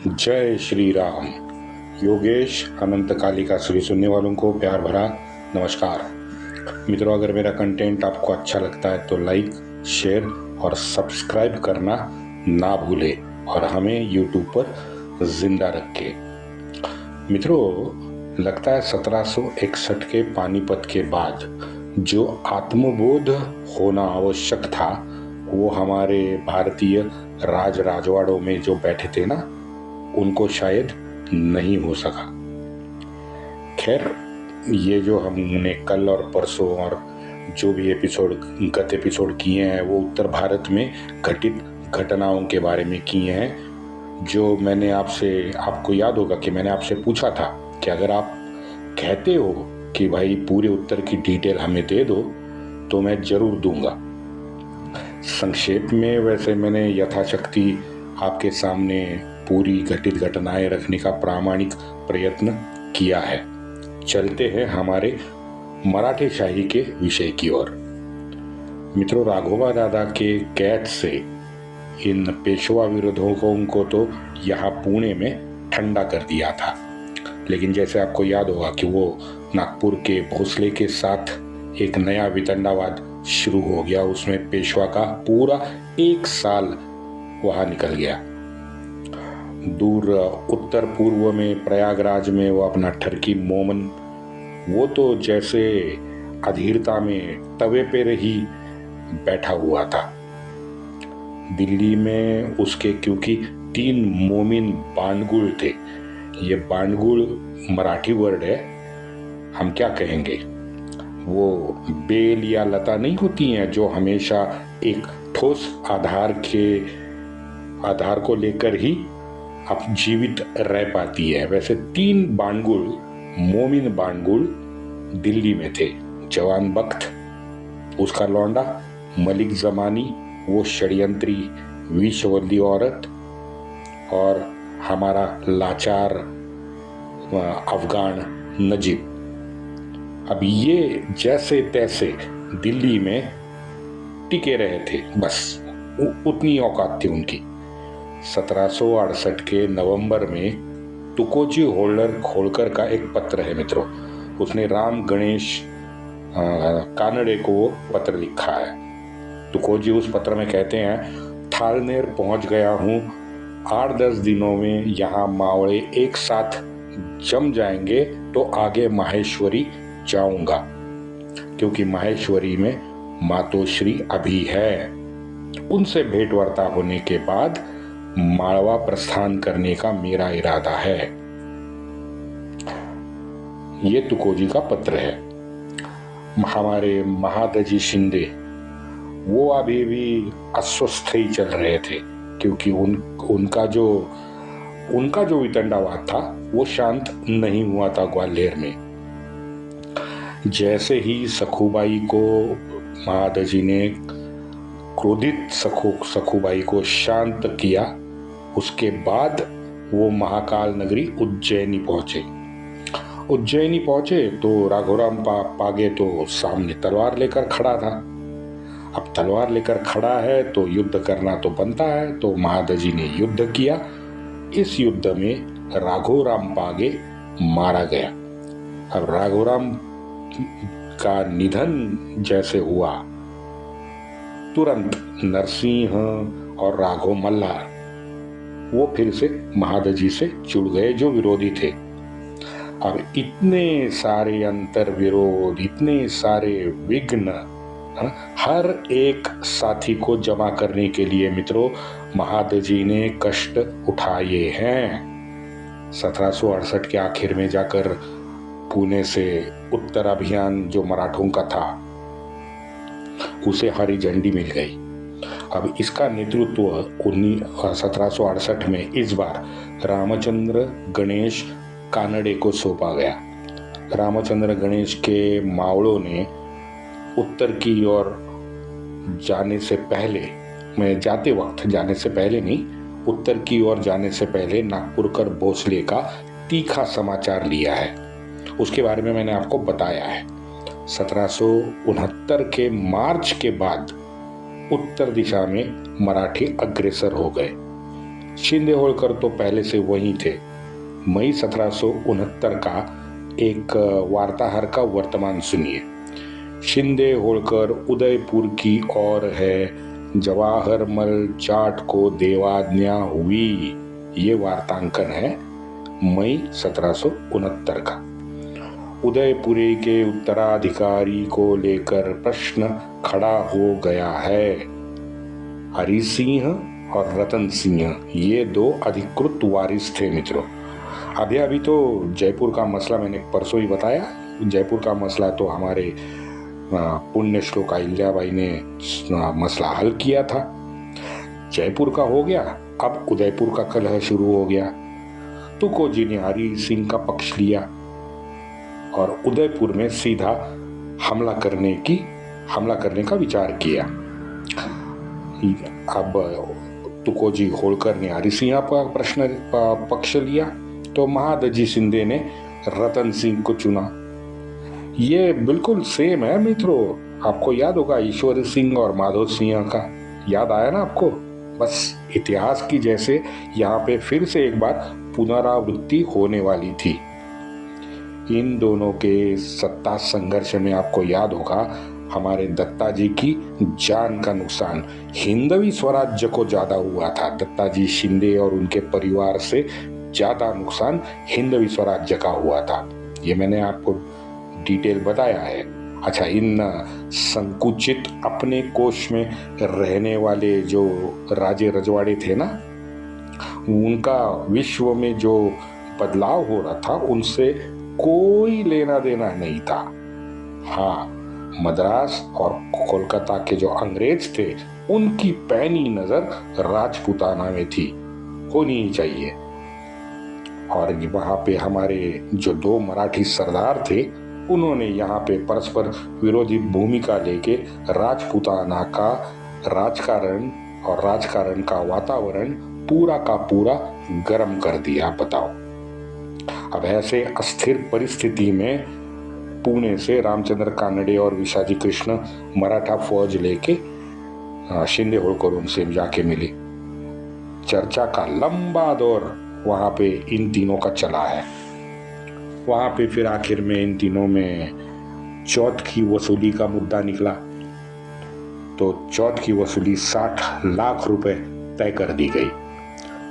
जय श्री राम। योगेश अनंत कालिका सभी सुनने वालों को प्यार भरा नमस्कार। मित्रों, अगर मेरा कंटेंट आपको अच्छा लगता है तो लाइक, शेयर और सब्सक्राइब करना ना भूलें और हमें यूट्यूब पर जिंदा रखें। मित्रों, लगता है 1761 के पानीपत के बाद जो आत्मबोध होना आवश्यक था वो हमारे भारतीय राजवाड़ों में जो बैठे थे ना, उनको शायद नहीं हो सका। खैर, ये जो हमने कल और परसों और जो भी गत एपिसोड किए हैं वो उत्तर भारत में घटित घटनाओं के बारे में किए हैं। जो मैंने आपको याद होगा कि मैंने आपसे पूछा था कि अगर आप कहते हो कि भाई पूरे उत्तर की डिटेल हमें दे दो तो मैं जरूर दूंगा। संक्षेप में वैसे मैंने यथाशक्ति आपके सामने पूरी घटित घटनाएं रखने का प्रामाणिक प्रयत्न किया है। चलते हैं हमारे मराठे शाही के विषय की ओर। मित्रों, राघोबा दादा के कैद से इन पेशवा विरोधकों को तो यहाँ पुणे में ठंडा कर दिया था, लेकिन जैसे आपको याद होगा कि वो नागपुर के भोसले के साथ एक नया वितंडावाद शुरू हो गया। उसमें पेशवा का पूरा 1 साल वहां निकल गया। दूर उत्तर पूर्व में प्रयागराज में वो अपना ठरकी मोमन, वो तो जैसे अधीरता में तवे पे ही बैठा हुआ था। दिल्ली में उसके क्योंकि 3 मोमिन बांडगुल थे। ये बांडगुल मराठी वर्ड है, हम क्या कहेंगे, वो बेल या लता नहीं होती हैं जो हमेशा एक ठोस आधार को लेकर ही अब जीवित रह पाती है। वैसे 3 बांडगुल, मोमिन बांडगुल दिल्ली में थे। जवान बख्त, उसका लौंडा मलिक जमानी, वो षड्यंत्री विषवल्ली औरत, और हमारा लाचार अफगान नजीब। अब ये जैसे तैसे दिल्ली में टिके रहे थे, बस उतनी औकात थी उनकी। 1768 के नवंबर में तुकोजी होल्कर का एक पत्र है मित्रों। उसने राम गणेश कानड़े को पत्र लिखा है। तुकोजी उस पत्र में कहते हैं, थालनेर पहुंच गया हूं, 8-10 दिनों में यहाँ मावड़े एक साथ जम जाएंगे तो आगे माहेश्वरी जाऊंगा, क्योंकि माहेश्वरी में मातोश्री अभी है। उनसे भेंटवार्ता होने के बाद मालवा प्रस्थान करने का मेरा इरादा है। ये तुकोजी का पत्र है। हमारे महादजी शिंदे वो अभी भी अस्वस्थ ही चल रहे थे, क्योंकि उनका जो वितंडावाद था वो शांत नहीं हुआ था ग्वालियर में। जैसे ही सखुबाई को महादजी ने क्रोधित सखुबाई को शांत किया, उसके बाद वो महाकाल नगरी उज्जैनी पहुंचे तो राघोराम पागे तो सामने तलवार लेकर खड़ा था। अब तलवार लेकर खड़ा है तो युद्ध करना तो बनता है, तो महादजी ने युद्ध किया। इस युद्ध में राघोराम पागे मारा गया। अब राघोराम का निधन जैसे हुआ, तुरंत नरसिंह और राघव मल्हार वो फिर से महादजी से जुड़ गए, जो विरोधी थे। अब इतने सारे अंतर विरोध, इतने सारे विघ्न हर एक साथी को जमा करने के लिए मित्रों महादजी ने कष्ट उठाए हैं। 1768 के आखिर में जाकर पुणे से उत्तर अभियान जो मराठों का था उसे हरी झंडी मिल गई। अब इसका नेतृत्व 1768 में इस बार रामचंद्र गणेश कानड़े को सौंपा गया। रामचंद्र गणेश के मावड़ों ने उत्तर की ओर जाने से पहले नागपुरकर भोसले का तीखा समाचार लिया है। उसके बारे में मैंने आपको बताया है। 1769 के मार्च के बाद उत्तर दिशा में मराठी अग्रसर हो गए। शिंदे होळकर तो पहले से वहीं थे। मई 1769 का एक वार्ताहर का वर्तमान सुनिए। शिंदे होळकर उदयपुर की ओर है, जवाहरमल जाट को देवाज्ञा हुई। ये वार्तांकन है मई 1769 का। उदयपुरी के उत्तराधिकारी को लेकर प्रश्न खड़ा हो गया है। हरि सिंह और रतन सिंह ये 2 अधिकृत वारिस थे मित्रों। अभी तो जयपुर का मसला मैंने परसों ही बताया। जयपुर का मसला तो हमारे पुण्य श्लोक अहिल्याबाई ने मसला हल किया था। जयपुर का हो गया, अब उदयपुर का कलह शुरू हो गया। तुकोजी ने हरि सिंह का पक्ष लिया और उदयपुर में सीधा हमला करने का विचार किया। अब तुकोजी होळकर ने हरि सिंह का पक्ष लिया तो महादजी शिंदे ने रतन सिंह को चुना। ये बिल्कुल सेम है मित्रों। आपको याद होगा ईश्वर सिंह और माधव सिंह का, याद आया ना आपको? बस इतिहास की जैसे यहाँ पे फिर से एक बार पुनरावृत्ति होने वाली थी। इन दोनों के सत्ता संघर्ष में आपको याद होगा हमारे दत्ताजी की जान का नुकसान हिंदवी स्वराज्य को ज्यादा हुआ था। दत्ताजी शिंदे और उनके परिवार से ज्यादा नुकसान हिंदवी स्वराज्य का हुआ था। ये मैंने आपको डिटेल बताया है। अच्छा, इन संकुचित अपने कोष में रहने वाले जो राजे रजवाड़े थे ना, उनका विश्व में जो बदलाव हो रहा था उनसे कोई लेना देना नहीं था। हाँ, मद्रास और कोलकाता के जो अंग्रेज थे उनकी पैनी नजर राजपूताना में थी, होनी ही चाहिए। और वहां पे हमारे जो 2 मराठी सरदार थे उन्होंने यहाँ पे परस्पर विरोधी भूमिका लेके राजपूताना का राजकारण का वातावरण पूरा का पूरा गर्म कर दिया। बताओ, अब ऐसे अस्थिर परिस्थिति में पुणे से रामचंद्र कानडे और विशाजी कृष्ण मराठा फौज लेके शिंदे होळकर उनसे जाके मिले। चर्चा का लंबा दौर वहां पे इन तीनों का चला है। वहां पे फिर आखिर में इन तीनों में चौथ की वसूली का मुद्दा निकला। तो चौथ की वसूली 60 लाख रुपए तय कर दी गई।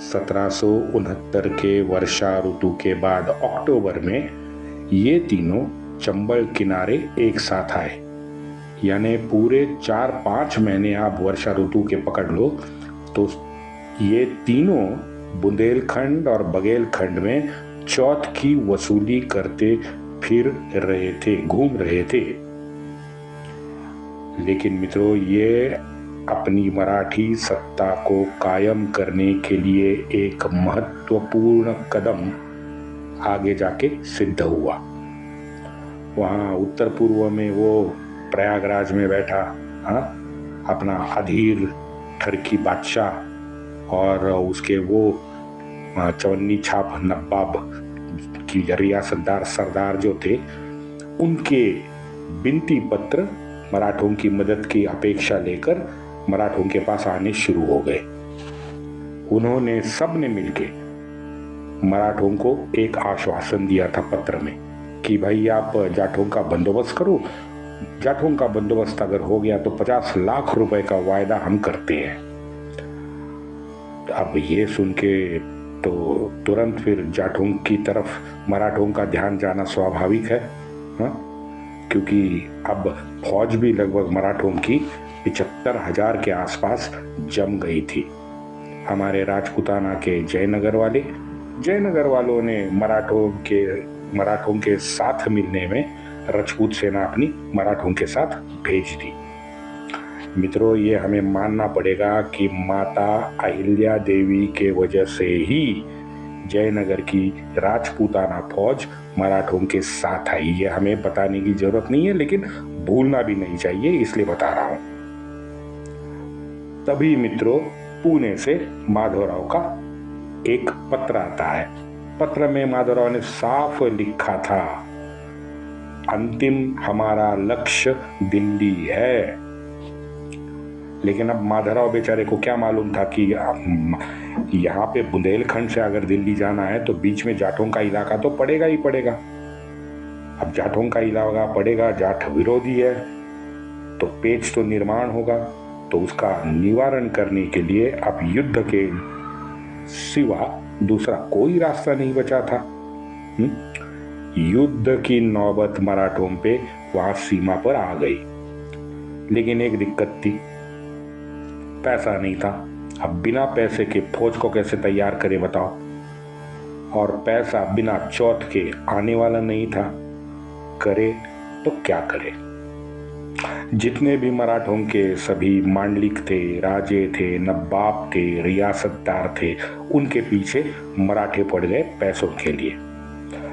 1769 के वर्षा ऋतु के बाद अक्टूबर में ये तीनों चंबल किनारे एक साथ आए। यानी पूरे 4-5 महीने आप वर्षा ऋतु के पकड़ लो तो ये तीनों बुंदेलखंड और बघेलखंड में चौथ की वसूली करते फिर रहे थे, घूम रहे थे। लेकिन मित्रों, ये अपनी मराठी सत्ता को कायम करने के लिए एक महत्वपूर्ण कदम आगे जाके सिद्ध हुआ। वहाँ उत्तर पूर्व में वो प्रयागराज में बैठा अपना अधीर ठरकी बादशाह और उसके वो चवन्नी छाप नवाब की रियासतदार सरदार जो थे, उनके विनती पत्र मराठों की मदद की अपेक्षा लेकर मराठों के पास आने शुरू हो गए। उन्होंने सबने मिलके मराठों को एक आश्वासन दिया था पत्र में कि भाई आप जाटों का बंदोबस्त करो। जाटों का बंदोबस्त अगर हो गया तो 50 लाख रुपए का वायदा हम करते हैं। अब ये सुन के तो तुरंत फिर जाटों की तरफ मराठों का ध्यान जाना स्वाभाविक है, क्योंकि अब फौज भी लगभग मराठों की 75,000 के आसपास जम गई थी। हमारे राजपूताना के जयनगर वालों ने मराठों के साथ मिलने में राजपूत सेना अपनी मराठों के साथ भेज दी। मित्रों, ये हमें मानना पड़ेगा कि माता अहिल्या देवी के वजह से ही जयनगर की राजपूताना फौज मराठों के साथ आई। ये हमें बताने की जरूरत नहीं है, लेकिन भूलना भी नहीं चाहिए, इसलिए बता रहा हूं। तभी मित्रों, पुणे से माधवराव का एक पत्र आता है। पत्र में माधवराव ने साफ लिखा था, अंतिम हमारा लक्ष्य दिल्ली है। लेकिन अब माधवराव बेचारे को क्या मालूम था कि यहाँ पे बुंदेलखंड से अगर दिल्ली जाना है तो बीच में जाटों का इलाका तो पड़ेगा ही पड़ेगा। अब जाटों का इलाका पड़ेगा, जाट विरोधी है, तो पेच तो निर्माण होगा। तो उसका निवारण करने के लिए अब युद्ध के सिवा दूसरा कोई रास्ता नहीं बचा था। युद्ध की नौबत मराठों पे वहां सीमा पर आ गई, लेकिन एक दिक्कत थी, पैसा नहीं था। अब बिना पैसे के फौज को कैसे तैयार करे बताओ, और पैसा बिना चौथ के आने वाला नहीं था। करे तो क्या करे। जितने भी मराठों के सभी मांडलिक थे, राजे थे, नवाब थे, रियासतदार थे, उनके पीछे मराठे पड़ गए पैसों के लिए।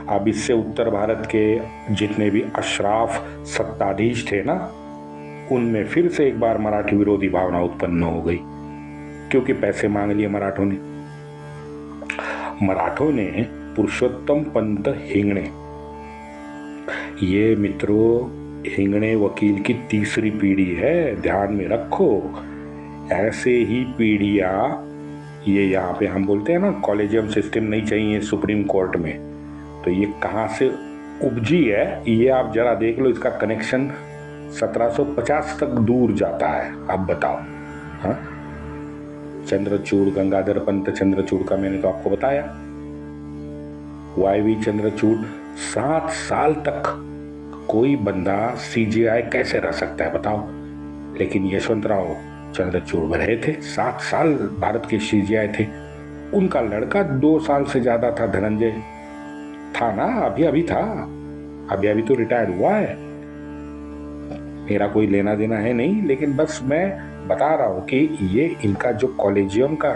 अब इससे उत्तर भारत के जितने भी अशराफ सत्ताधीश थे ना, उनमें फिर से एक बार मराठी विरोधी भावना उत्पन्न हो गई, क्योंकि पैसे मांग लिए मराठों ने। मराठों ने पुरुषोत्तम पंत हिंगणे, ये मित्रों हिंगणे वकील की तीसरी पीढ़ी है, ध्यान में रखो। ऐसे ही पीढ़ियां ये यहाँ पे हम बोलते हैं ना, कॉलेजियम सिस्टम नहीं चाहिए सुप्रीम कोर्ट में, तो ये कहाँ से उपजी है ये आप जरा देख लो। इसका कनेक्शन 1750 तक दूर जाता है। अब बताओ। हाँ, चंद्रचूड़, गंगाधर पंत चंद्रचूड़ का मैंने तो आपको बताया। YV चंद्रचूड़ 7 साल तक कोई बंदा CGI कैसे रह सकता है बताओ, लेकिन यशवंतराव चंद्रचूड़ रहे थे, 7 साल भारत के CGI थे। उनका लड़का 2 साल से ज्यादा था, धनंजय था ना, अभी था, अभी तो रिटायर्ड हुआ है। मेरा कोई लेना देना है नहीं, लेकिन बस मैं बता रहा हूं कि ये इनका जो कॉलेजियम का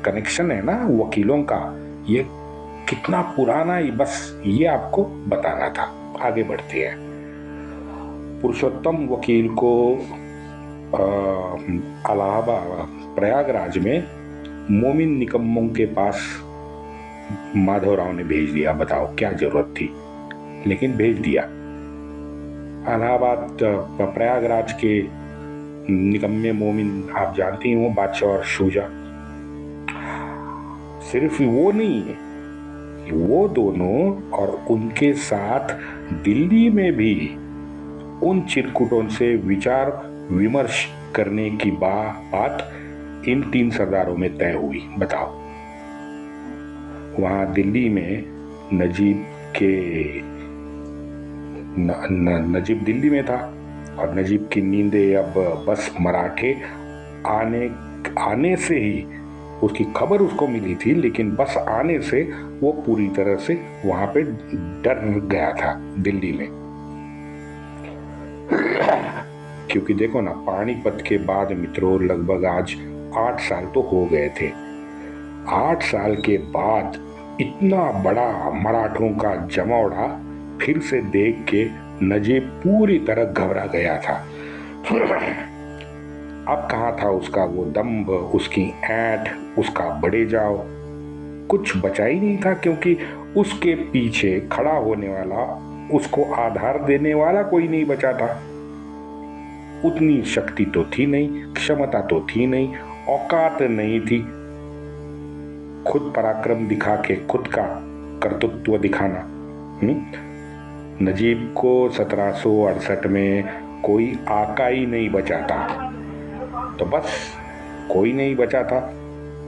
कनेक्शन है ना वकीलों का, ये कितना पुराना है, बस ये आपको बताना था। आगे बढ़ते हैं। पुरुषोत्तम वकील को इलाहाबाद प्रयागराज में मोमिन निकम्मों के पास माधवराव ने भेज दिया। बताओ क्या जरूरत थी, लेकिन भेज दिया। इलाहाबाद प्रयागराज के निकम्मे मोमिन आप जानती हो, बादशाह और शुजा। सिर्फ वो नहीं है, वो दोनों और उनके साथ दिल्ली में भी उन चिरकुटों से विचार विमर्श करने की बात इन 3 सरदारों में तय हुई। बताओ, वहां दिल्ली में नजीब दिल्ली में था, और नजीब की नींदें अब बस मराठे आने से ही, उसकी खबर उसको मिली थी, लेकिन बस आने से वो पूरी तरह से वहां पे डर गया था दिल्ली में। क्योंकि देखो ना, पानीपत के बाद मित्रों लगभग आज 8 साल तो हो गए थे। 8 साल के बाद इतना बड़ा मराठों का जमावड़ा फिर से देख के नजीब पूरी तरह घबरा गया था। अब कहाँ था उसका वो दम्भ, उसकी ऐंठ, उसका बड़े जाओ, कुछ बचा ही नहीं था, क्योंकि उसके पीछे खड़ा होने वाला, उसको आधार देने वाला कोई नहीं बचा था। उतनी शक्ति तो थी नहीं, क्षमता तो थी नहीं, औकात नहीं थी खुद पराक्रम दिखा के खुद का कर्तृत्व दिखाना। नजीब को 1768 में कोई आका ही नहीं बचा था, तो बस कोई नहीं बचा था।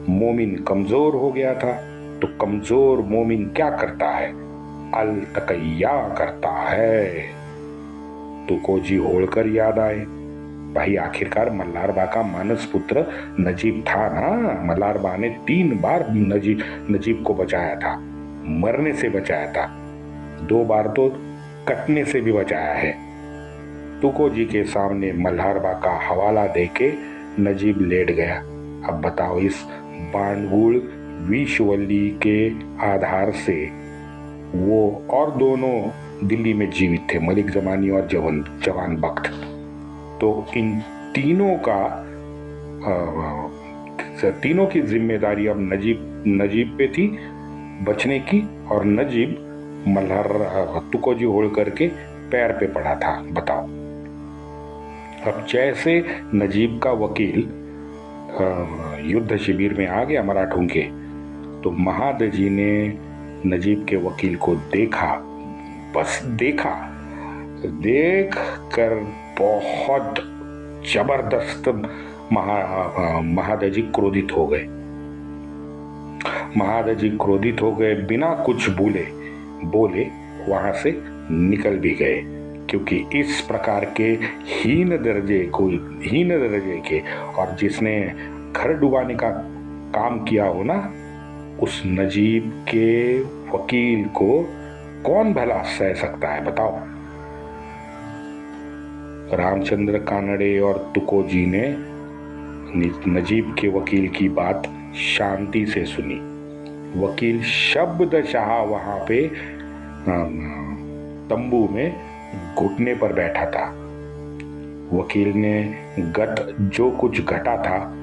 मोमिन कमजोर हो गया था, तो कमजोर मोमिन क्या करता है? अल तकैया करता है। तुकोजी होलकर याद आए, भाई आखिरकार मल्हारबा का मानस पुत्र नजीब था ना। मल्हारबा ने 3 बार नजीब को बचाया था, मरने से बचाया था, 2 बार तो कटने से भी बचाया है। तुकोजी के सामने मल्हारबा का हवाला देके नजीब लेट गया। अब बताओ, इस बाणगुल विश्ववल्ली के आधार से वो और दोनों दिल्ली में जीवित थे, मलिक जमानी और जवान बख्त। तो इन तीनों की जिम्मेदारी अब नजीब पे थी बचने की, और नजीब मल्हार तुकोजी होलकर के पैर पे पड़ा था। बताओ, अब जैसे नजीब का वकील युद्ध शिविर में आ गया मराठों के, तो महादजी ने नजीब के वकील को देखा, बस देखा, देख कर बहुत जबरदस्त महादजी क्रोधित हो गए। महादजी क्रोधित हो गए, बिना कुछ बोले वहां से निकल भी गए, क्योंकि इस प्रकार के हीन दर्जे के और जिसने घर डुबाने का काम किया हो ना, उस नजीब के वकील को कौन भला सह सकता है, बताओ। रामचंद्र कानड़े और तुकोजी ने नजीब के वकील की बात शांति से सुनी। वकील शब्दशः वहां पे तंबू में घुटने पर बैठा था। वकील ने जो कुछ घटा था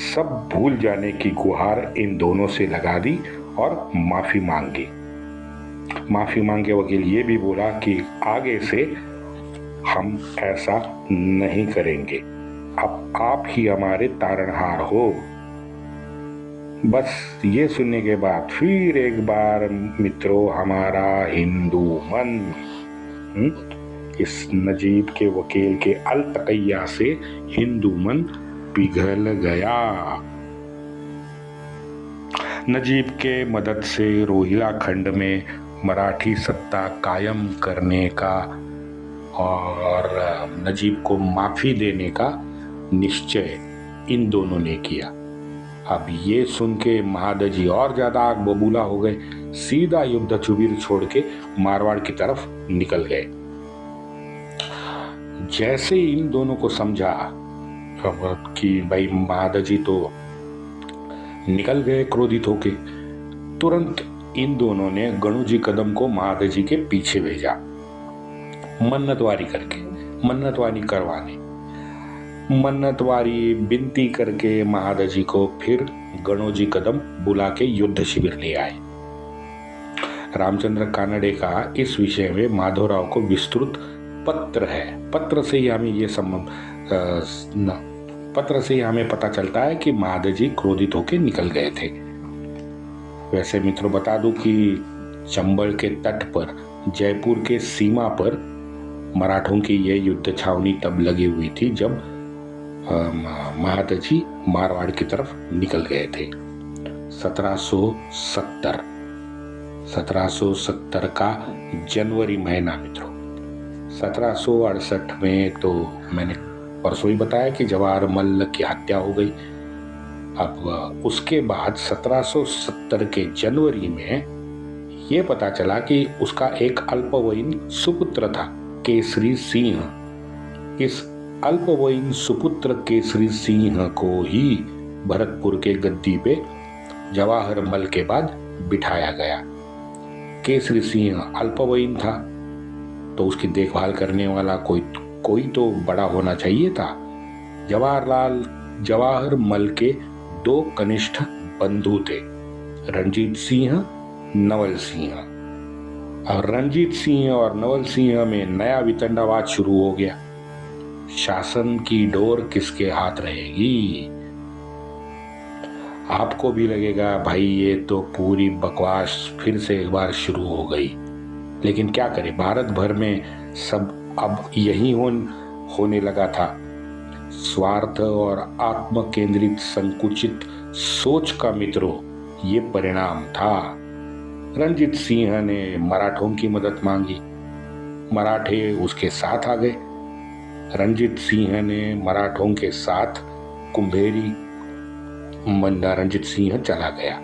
सब भूल जाने की गुहार इन दोनों से लगा दी और माफी मांगी। माफी मांगे वकील ये भी बोला कि आगे से हम ऐसा नहीं करेंगे, अब आप ही हमारे तारणहार हो। बस ये सुनने के बाद फिर एक बार मित्रों हमारा हिंदू मन इस नजीब के वकील के अलतकैया से हिंदू मन पिघल गया। नजीब के मदद से रोहिला खंड में मराठी सत्ता कायम करने का और नजीब को माफी देने का निश्चय इन दोनों ने किया। अब ये सुन के महादजी और ज्यादा आग बबूला हो गए, सीधा युद्ध शिविर छोड़ के मारवाड़ की तरफ निकल गए। जैसे इन दोनों को समझा कि भाई महादजी तो निकल गए क्रोधित होके, तुरंत इन दोनों ने गणुजी कदम को महादजी के पीछे भेजा, मन्नतवारी करवाने, मन्नतवारी विनती करके महादजी को फिर गणोजी कदम बुला के युद्ध शिविर ले आए। रामचंद्र कानड़े का इस विषय में माधवराव को विस्तृत पत्र है। पत्र से ही हमें पता चलता है कि महादजी क्रोधित होकर निकल गए थे। वैसे मित्रों बता दूं कि चंबल के तट पर जयपुर के सीमा पर मराठों की यह युद्ध छावनी तब लगी हुई थी जब महादजी मारवाड़ की तरफ निकल गए थे। 1770 का जनवरी महीना मित्रों। 1768 में तो मैंने परसों ही बताया कि जवाहर मल्ल की हत्या हो गई। अब उसके बाद 1770 के जनवरी में ये पता चला कि उसका एक अल्पवयीन सुपुत्र था, केसरी सिंह। इस अल्पवयीन सुपुत्र केसरी सिंह को ही भरतपुर के गद्दी पे जवाहर मल के बाद बिठाया गया। केसरी सिंह अल्पवयीन था तो उसकी देखभाल करने वाला कोई तो बड़ा होना चाहिए था। जवाहर मल के 2 कनिष्ठ बंधु थे, रणजीत सिंह, नवल सिंह। और रणजीत सिंह और नवल सिंह में नया वितंडावाद शुरू हो गया। शासन की डोर किसके हाथ रहेगी? आपको भी लगेगा भाई ये तो पूरी बकवास फिर से एक बार शुरू हो गई, लेकिन क्या करें, भारत भर में सब अब यही होने लगा था। स्वार्थ और आत्म केंद्रित संकुचित सोच का मित्रों ये परिणाम था। रणजीत सिंह ने मराठों की मदद मांगी, मराठे उसके साथ आ गए। रणजीत सिंह ने मराठों के साथ कुंभेरी मंदा रणजीत सिंह चला गया,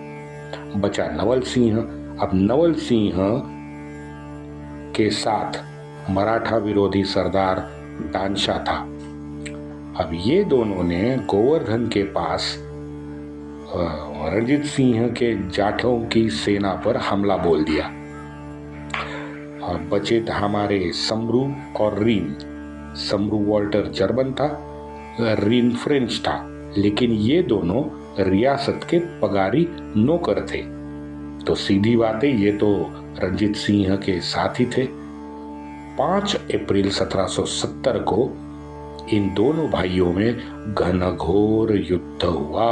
बचा नवल सिंह। अब नवल सिंह के साथ मराठा विरोधी सरदार दानशाह था। अब ये दोनों ने गोवर्धन के पास रणजीत सिंह के जाठों की सेना पर हमला बोल दिया। और बचे हमारे समरू और रीन। समरू वॉल्टर जर्मन था, रीन फ्रेंच था, लेकिन ये दोनों रियासत के पगारी नौकर थे। तो सीधी बात है, ये तो रणजीत सिंह के साथी थे। 5 अप्रैल 1770 को इन दोनों भाइयों में घनघोर युद्ध हुआ।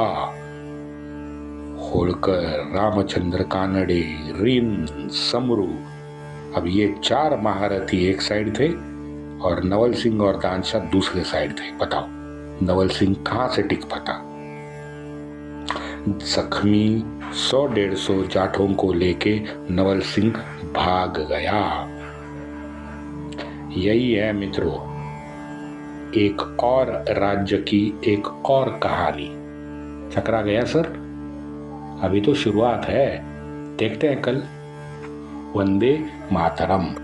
होळकर, रामचंद्र कानडे, रिन, समरू, अब ये 4 महारथी एक साइड थे और नवल सिंह और दानशाह दूसरे साइड थे। बताओ नवल सिंह कहां से टिक पाता। जख्मी 100-150 जाटों को लेके नवल सिंह भाग गया। यही है मित्रों एक और राज्य की एक और कहानी। चकरा गया सर, अभी तो शुरुआत है, देखते हैं कल। वंदे मातरम।